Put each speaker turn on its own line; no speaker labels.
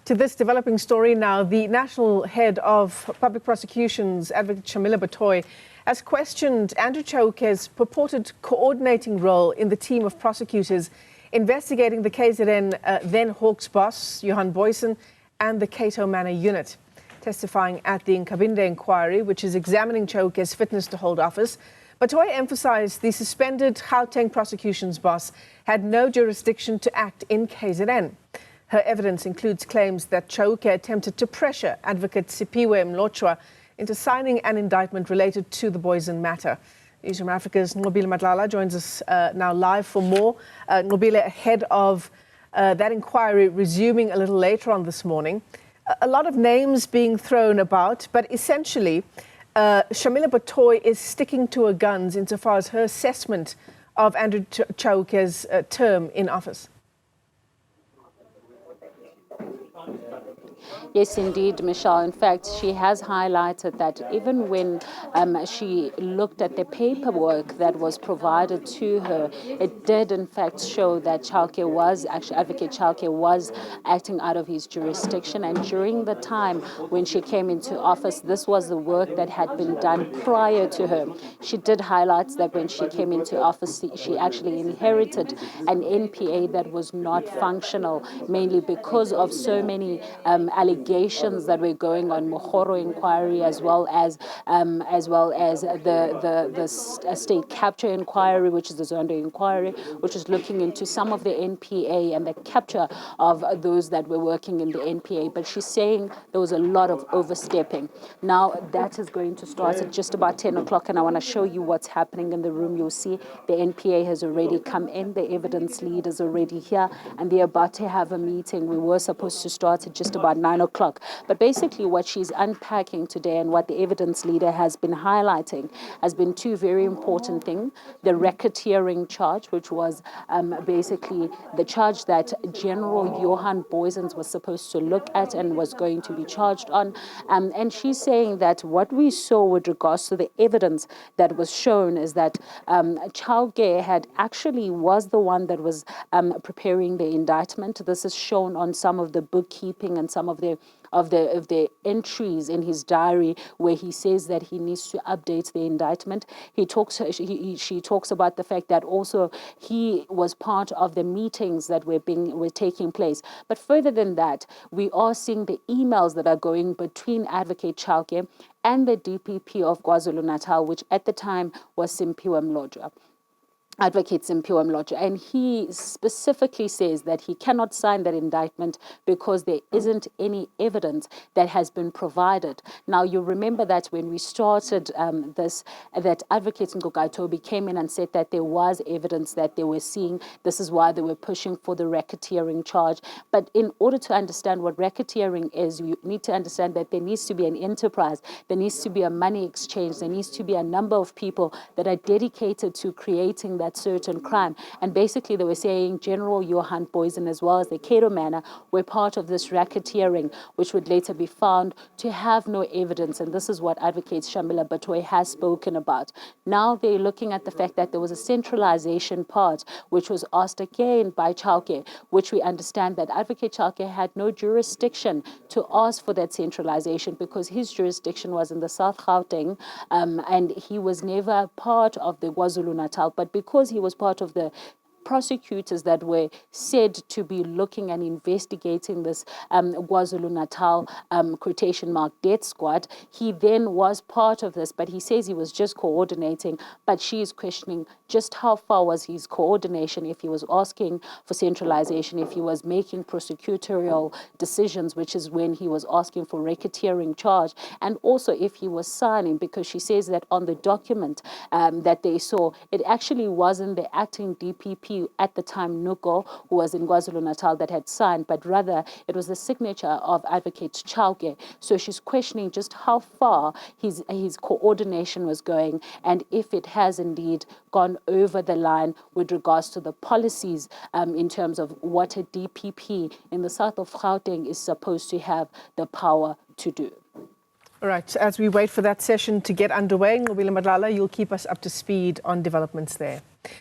To this developing story now, the National Head of Public Prosecutions, Advocate Shamila Batohi, has questioned Andrew Chauke's purported coordinating role in the team of prosecutors investigating the KZN then Hawks boss, Johan Booysen, and the Cato Manor unit. Testifying at the Nkabinde Inquiry, which is examining Chauke's fitness to hold office, Batohi emphasized the suspended Gauteng prosecutions boss had no jurisdiction to act in KZN. Her evidence includes claims that Chauke attempted to pressure Advocate Siphiwe Mlotshwa into signing an indictment related to the Booysen matter. Newzroom Afrika's Nqobile Madlala joins us now live for more. Nqobile, ahead of that inquiry resuming a little later on this morning. A lot of names being thrown about, but essentially Shamila Batohi is sticking to her guns insofar as her assessment of Andrew Chauke's term in office.
Yes, indeed, Michelle. In fact, she has highlighted that even when she looked at the paperwork that was provided to her, it did in fact show that Advocate Chauke was acting out of his jurisdiction. And during the time when she came into office, this was the work that had been done prior to her. She did highlight that when she came into office, she actually inherited an NPA that was not functional, mainly because of so many allegations that were going on, Mohoro inquiry, as well as the state capture inquiry, which is the Zondo inquiry, which is looking into some of the NPA and the capture of those that were working in the NPA. But she's saying there was a lot of overstepping. Now that is going to start at just about 10 o'clock, and I want to show you what's happening in the room. You'll see the NPA has already come in, the evidence lead is already here, and they're about to have a meeting. We were supposed to start at just about 9 o'clock. But basically what she's unpacking today and what the evidence leader has been highlighting has been two very important things. The racketeering charge, which was basically the charge that General Johan Booysen was supposed to look at and was going to be charged on. And she's saying that what we saw with regards to the evidence that was shown is that Chauke was the one that was preparing the indictment. This is shown on some of the bookkeeping and some of the entries in his diary, where he says that he needs to update the indictment. She talks about the fact that also he was part of the meetings that were taking place. But further than that, we are seeing the emails that are going between Advocate Chauke and the DPP of KwaZulu-Natal, which at the time was Siphiwe Mlotshwa. Advocate Siphiwe Mlotshwa, and he specifically says that he cannot sign that indictment because there isn't any evidence that has been provided. Now, you remember that when we started that Advocate Nqobile came in and said that there was evidence that they were seeing. This is why they were pushing for the racketeering charge. But in order to understand what racketeering is, you need to understand that there needs to be an enterprise, there needs to be a money exchange, there needs to be a number of people that are dedicated to creating that certain crime. And basically they were saying General Johan Booysen as well as the Cato Manor were part of this racketeering, which would later be found to have no evidence. And this is what Advocate Shamila Batohi has spoken about. Now they're looking at the fact that there was a centralization part, which was asked again by Chauke, which we understand that Advocate Chauke had no jurisdiction to ask for that centralization because his jurisdiction was in the South Gauteng, and he was never part of the KwaZulu-Natal. But because he was part of the prosecutors that were said to be looking and investigating this KwaZulu-Natal quotation mark death squad, he then was part of this, but he says he was just coordinating. But she is questioning just how far was his coordination, if he was asking for centralization, if he was making prosecutorial decisions, which is when he was asking for racketeering charge, and also if he was signing, because she says that on the document that they saw, it actually wasn't the acting DPP at the time, Nuko, who was in KwaZulu-Natal, that had signed, but rather it was the signature of Advocate Chauke. So she's questioning just how far his coordination was going, and if it has indeed gone over the line with regards to the policies in terms of what a DPP in the south of Gauteng is supposed to have the power to do.
All right, as we wait for that session to get underway, Nqobile Madlala, you'll keep us up to speed on developments there.